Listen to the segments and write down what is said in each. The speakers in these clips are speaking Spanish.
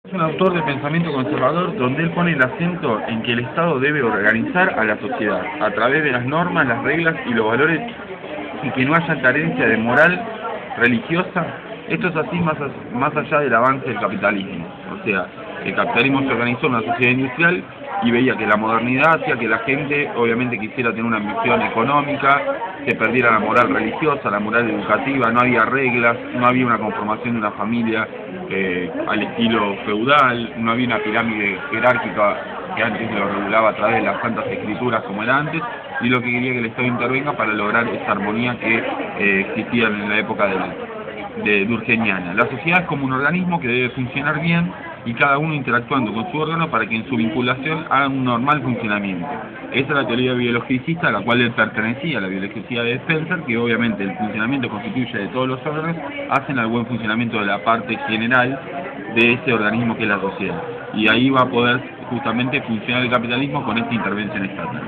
Es un autor de pensamiento conservador donde él pone el acento en que el Estado debe organizar a la sociedad a través de las normas, las reglas y los valores, y que no haya carencia de moral religiosa. Esto es así más allá del avance del capitalismo. O sea, el capitalismo se organizó en una sociedad industrial y veía que la modernidad hacía que la gente obviamente quisiera tener una ambición económica, se perdiera la moral religiosa, la moral educativa, no había reglas, no había una conformación de una familia al estilo feudal, no había una pirámide jerárquica que antes lo regulaba a través de las santas escrituras como era antes, y lo que quería que el Estado intervenga para lograr esa armonía que existía en la época de Durkheimiana. La sociedad es como un organismo que debe funcionar bien y cada uno interactuando con su órgano para que en su vinculación haga un normal funcionamiento. Esa es la teoría biologicista a la cual él pertenecía, la biología de Spencer, que obviamente el funcionamiento constituye de todos los órganos, hacen al buen funcionamiento de la parte general de ese organismo que es la sociedad. Y ahí va a poder justamente funcionar el capitalismo con esta intervención estatal.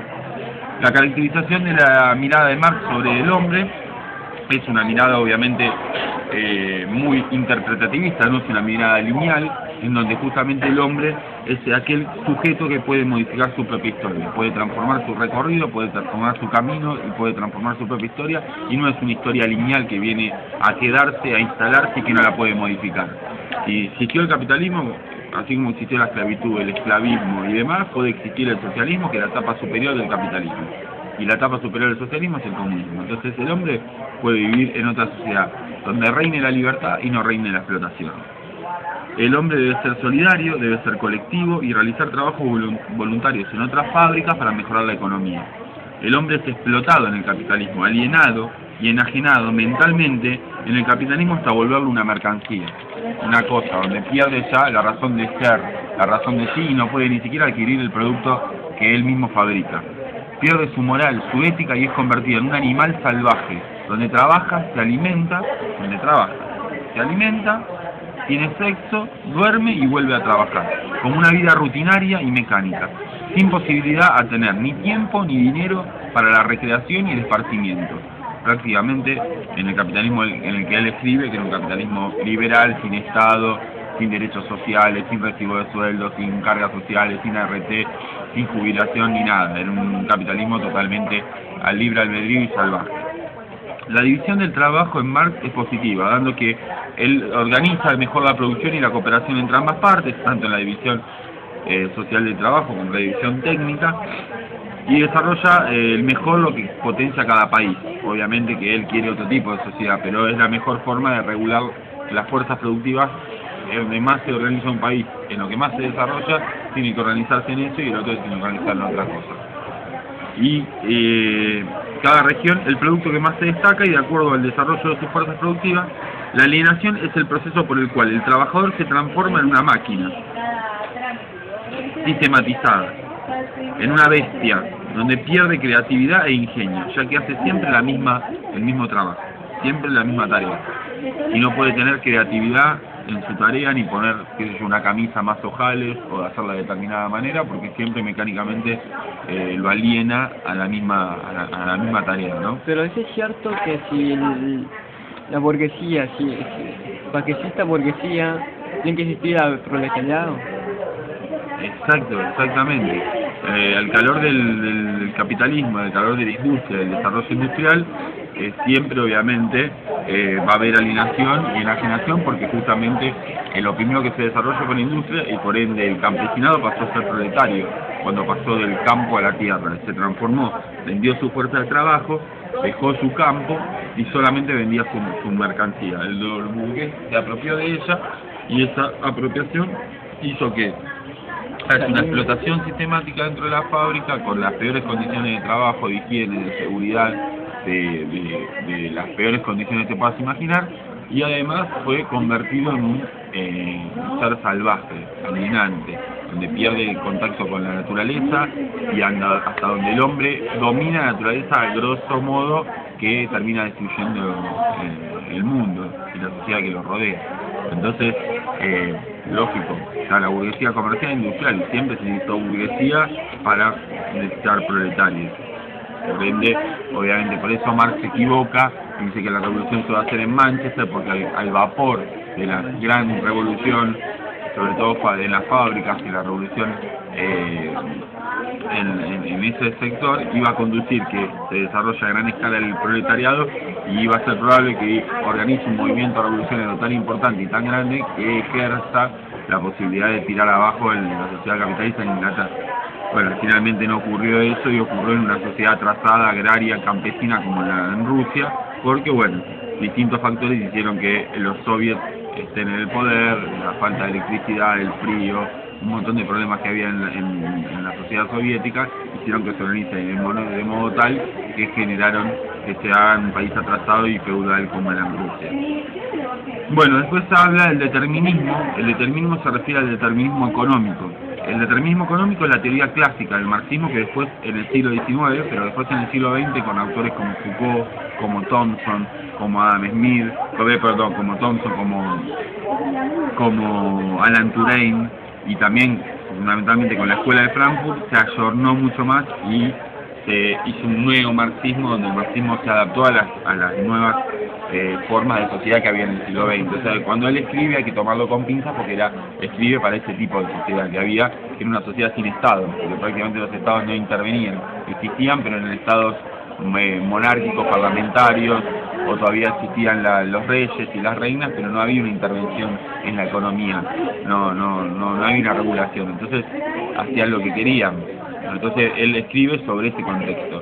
La caracterización de la mirada de Marx sobre el hombre es una mirada obviamente muy interpretativista, no es una mirada lineal, en donde justamente el hombre es aquel sujeto que puede modificar su propia historia, puede transformar su recorrido, puede transformar su camino y puede transformar su propia historia, y no es una historia lineal que viene a quedarse, a instalarse y que no la puede modificar. Si existió el capitalismo, así como existió la esclavitud, el esclavismo y demás, puede existir el socialismo, que es la etapa superior del capitalismo. Y la etapa superior del socialismo es el comunismo. Entonces el hombre puede vivir en otra sociedad donde reine la libertad y no reine la explotación. El hombre debe ser solidario, debe ser colectivo y realizar trabajos voluntarios en otras fábricas para mejorar la economía. El hombre es explotado en el capitalismo, alienado y enajenado mentalmente en el capitalismo hasta volverlo una mercancía, una cosa donde pierde ya la razón de ser, la razón de sí, y no puede ni siquiera adquirir el producto que él mismo fabrica. Pierde su moral, su ética y es convertido en un animal salvaje, donde trabaja, se alimenta, tiene sexo, duerme y vuelve a trabajar, como una vida rutinaria y mecánica, sin posibilidad a tener ni tiempo ni dinero para la recreación y el esparcimiento. Prácticamente en el capitalismo en el que él escribe, que es un capitalismo liberal, sin Estado, sin derechos sociales, sin recibo de sueldos, sin cargas sociales, sin ART, sin jubilación ni nada. Era un capitalismo totalmente al libre albedrío y salvaje. La división del trabajo en Marx es positiva, dando que él organiza mejor la producción y la cooperación entre ambas partes, tanto en la división social del trabajo como en la división técnica, y desarrolla mejor lo que potencia cada país. Obviamente que él quiere otro tipo de sociedad, pero es la mejor forma de regular las fuerzas productivas. Donde más se organiza un país, en lo que más se desarrolla, tiene que organizarse en eso y el otro tiene que organizarse en otra cosa. Y cada región, el producto que más se destaca y de acuerdo al desarrollo de sus fuerzas productivas, la alienación es el proceso por el cual el trabajador se transforma en una máquina sistematizada, en una bestia, donde pierde creatividad e ingenio, ya que hace siempre el mismo trabajo, siempre la misma tarea, y no puede tener creatividad en su tarea ni poner, qué sé yo, una camisa más ojales o hacerla de determinada manera, porque siempre mecánicamente lo aliena a la misma tarea, ¿no? Pero es cierto que si la burguesía, para que exista burguesía, tiene que existir el proletariado. Exactamente. Al calor del capitalismo, al calor de la industria, del desarrollo industrial, siempre obviamente va a haber alienación y enajenación, porque justamente lo primero que se desarrolla con la industria y por ende el campesinado pasó a ser proletario, cuando pasó del campo a la tierra, se transformó, vendió su fuerza de trabajo, dejó su campo y solamente vendía su mercancía. El burgués se apropió de ella y esa apropiación hizo que es una explotación sistemática dentro de la fábrica con las peores condiciones de trabajo, de higiene, de seguridad, de las peores condiciones que te puedas imaginar, y además fue convertido en un ser salvaje, alienante, donde pierde el contacto con la naturaleza y anda hasta donde el hombre domina la naturaleza a grosso modo, que termina destruyendo el mundo y la sociedad que lo rodea. Entonces, lógico, está la burguesía comercial e industrial, y siempre se necesitó burguesía para necesitar proletarios. Por ende, obviamente, por eso Marx se equivoca y dice que la revolución se va a hacer en Manchester, porque al vapor de la gran revolución sobre todo en las fábricas, y la revolución en ese sector iba a conducir que se desarrolle a gran escala el proletariado, y iba a ser probable que organice un movimiento revolucionario tan importante y tan grande que ejerza la posibilidad de tirar abajo la sociedad capitalista en Inglaterra. Bueno, finalmente no ocurrió eso, y ocurrió en una sociedad atrasada, agraria, campesina como la en Rusia, porque bueno, distintos factores hicieron que los soviets estén en el poder, la falta de electricidad, el frío, un montón de problemas que había en la sociedad soviética, hicieron que se organice de modo tal que generaron que se haga un país atrasado y feudal como era en Rusia. Bueno, después se habla del determinismo. El determinismo se refiere al determinismo económico. El determinismo económico es la teoría clásica del marxismo, que después en el siglo XIX, pero después en el siglo XX, con autores como Foucault, como Thompson, como Adam Smith, como Thompson, como Alan Turing, y también fundamentalmente con la Escuela de Frankfurt, se ayornó mucho más y se hizo un nuevo marxismo, donde el marxismo se adaptó a las nuevas formas de sociedad que había en el siglo XX. O sea, cuando él escribe hay que tomarlo con pinzas, porque escribe para ese tipo de sociedad que había, que era una sociedad sin Estado, porque prácticamente los Estados no intervenían, existían, pero en estados monárquicos, parlamentarios, o todavía existían los reyes y las reinas, pero no había una intervención en la economía, no había una regulación, entonces hacían lo que querían. Entonces él escribe sobre ese contexto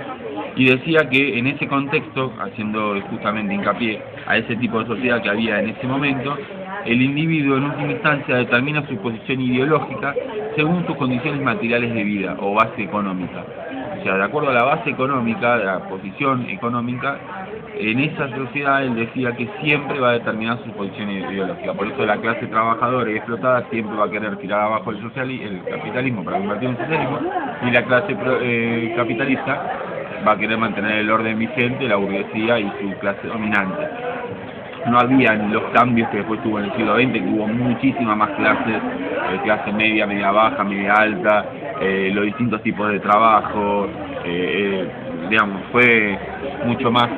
y decía que en ese contexto, haciendo justamente hincapié a ese tipo de sociedad que había en ese momento, el individuo en última instancia determina su posición ideológica según sus condiciones materiales de vida o base económica. O sea, de acuerdo a la base económica, la posición económica, en esa sociedad él decía que siempre va a determinar su posición ideológica. Por eso la clase trabajadora y explotada siempre va a querer tirar abajo el capitalismo para convertirlo en socialismo, y la clase capitalista va a querer mantener el orden vigente, la burguesía y su clase dominante. No había los cambios que después tuvo en el siglo XX, que hubo muchísimas más clases, clase media, media baja, media alta, los distintos tipos de trabajo, digamos, fue mucho más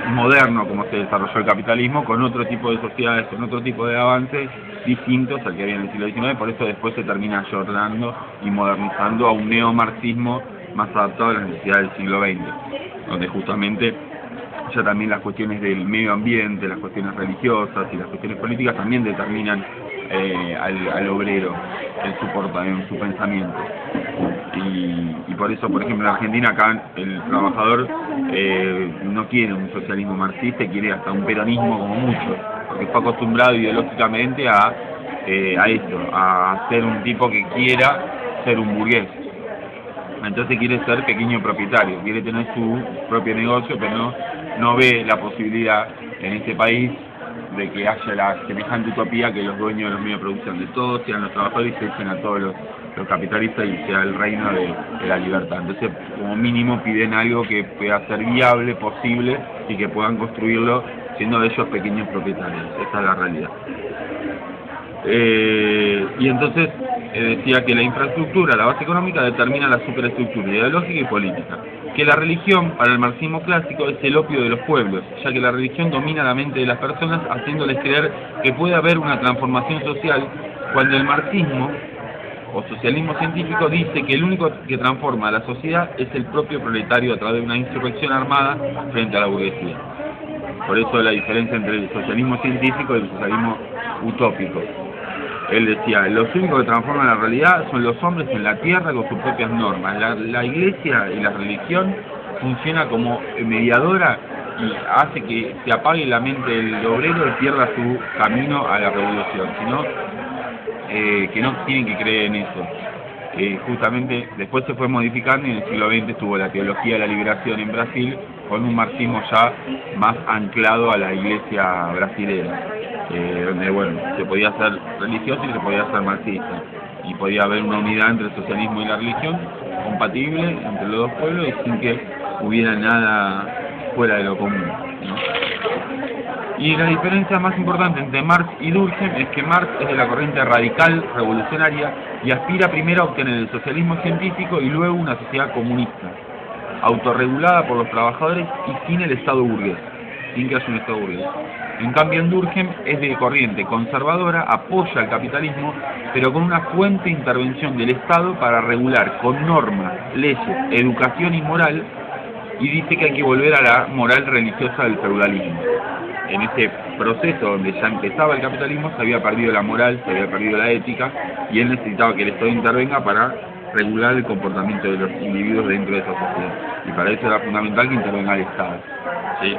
moderno como se desarrolló el capitalismo, con otro tipo de sociedades, con otro tipo de avances distintos al que había en el siglo XIX. Por eso después se termina ayornando y modernizando a un neomarxismo más adaptado a las necesidades del siglo XX, donde justamente ya también las cuestiones del medio ambiente, las cuestiones religiosas y las cuestiones políticas también determinan al obrero en su pensamiento. Y por eso, por ejemplo, en Argentina acá el trabajador no quiere un socialismo marxista, quiere hasta un peronismo como mucho, porque fue acostumbrado ideológicamente a esto, a ser un tipo que quiera ser un burgués. Entonces quiere ser pequeño propietario, quiere tener su propio negocio, pero no ve la posibilidad en este país de que haya la semejante utopía que los dueños de los medios de producción de todos sean los trabajadores y se echen a todos los capitalistas y sea el reino de la libertad. Entonces, como mínimo piden algo que pueda ser viable, posible, y que puedan construirlo siendo ellos pequeños propietarios. Esa es la realidad. Y entonces decía que la infraestructura, la base económica, determina la superestructura ideológica y política. Que la religión, para el marxismo clásico, es el opio de los pueblos, ya que la religión domina la mente de las personas, haciéndoles creer que puede haber una transformación social, cuando el marxismo o socialismo científico dice que el único que transforma a la sociedad es el propio proletario a través de una insurrección armada frente a la burguesía. Por eso la diferencia entre el socialismo científico y el socialismo utópico. Él decía, los únicos que transforman la realidad son los hombres en la tierra con sus propias normas. La iglesia y la religión funciona como mediadora y hace que se apague la mente del obrero y pierda su camino a la revolución, sino que no tienen que creer en eso. Justamente después se fue modificando y en el siglo XX estuvo la teología de la liberación en Brasil, con un marxismo ya más anclado a la iglesia brasilera. Donde bueno, se podía ser religioso y se podía ser marxista, y podía haber una unidad entre el socialismo y la religión compatible entre los dos pueblos y sin que hubiera nada fuera de lo común, ¿no? Y la diferencia más importante entre Marx y Durkheim es que Marx es de la corriente radical revolucionaria y aspira primero a obtener el socialismo científico y luego una sociedad comunista, autorregulada por los trabajadores y sin el Estado burgués. sin que haya un Estado burgués. En cambio, en Durkheim es de corriente conservadora, apoya el capitalismo, pero con una fuerte intervención del Estado para regular con normas, leyes, educación y moral, y dice que hay que volver a la moral religiosa del feudalismo. En ese proceso donde ya empezaba el capitalismo se había perdido la moral, se había perdido la ética, y él necesitaba que el Estado intervenga para regular el comportamiento de los individuos dentro de esa sociedad. Y para eso era fundamental que intervenga el Estado. ¿Sí?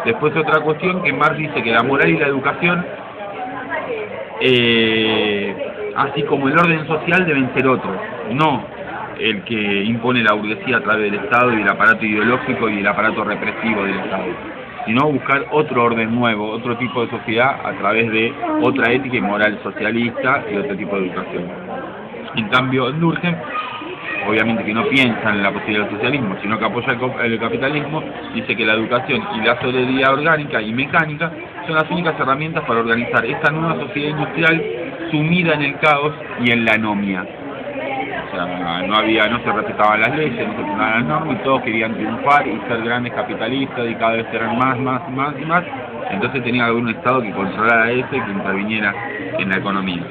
Después otra cuestión que Marx dice que la moral y la educación, así como el orden social, deben ser otros, no el que impone la burguesía a través del Estado y el aparato ideológico y el aparato represivo del Estado, sino buscar otro orden nuevo, otro tipo de sociedad a través de otra ética y moral socialista y otro tipo de educación. En cambio, en Durkheim, obviamente que no piensa en la posibilidad del socialismo, sino que apoya el capitalismo, dice que la educación y la solidaridad orgánica y mecánica son las únicas herramientas para organizar esta nueva sociedad industrial sumida en el caos y en la anomia. O sea, no se respetaban las leyes, no se respetaban las normas, y todos querían triunfar y ser grandes capitalistas, y cada vez eran más. Entonces tenía que haber un Estado que controlara eso y que interviniera en la economía.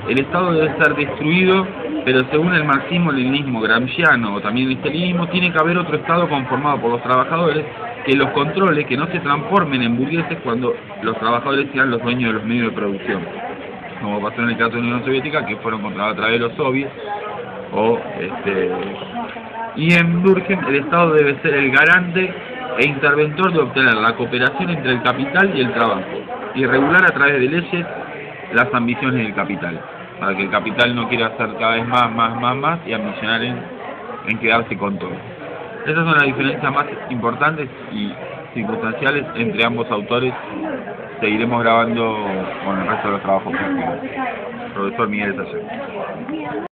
El Estado debe ser destruido, pero según el marxismo-leninismo gramsciano o también el stalinismo, tiene que haber otro Estado conformado por los trabajadores que los controle, que no se transformen en burgueses cuando los trabajadores sean los dueños de los medios de producción, como pasó en el caso de la Unión Soviética, que fueron controlados a través de los soviets. Y en Durkheim el Estado debe ser el garante e interventor de obtener la cooperación entre el capital y el trabajo, y regular a través de leyes las ambiciones del capital, para que el capital no quiera hacer cada vez más y ambicionar en quedarse con todo. Esas son las diferencias más importantes y circunstanciales entre ambos autores. Seguiremos grabando con el resto de los trabajos prácticos. Profesor Miguel Taller.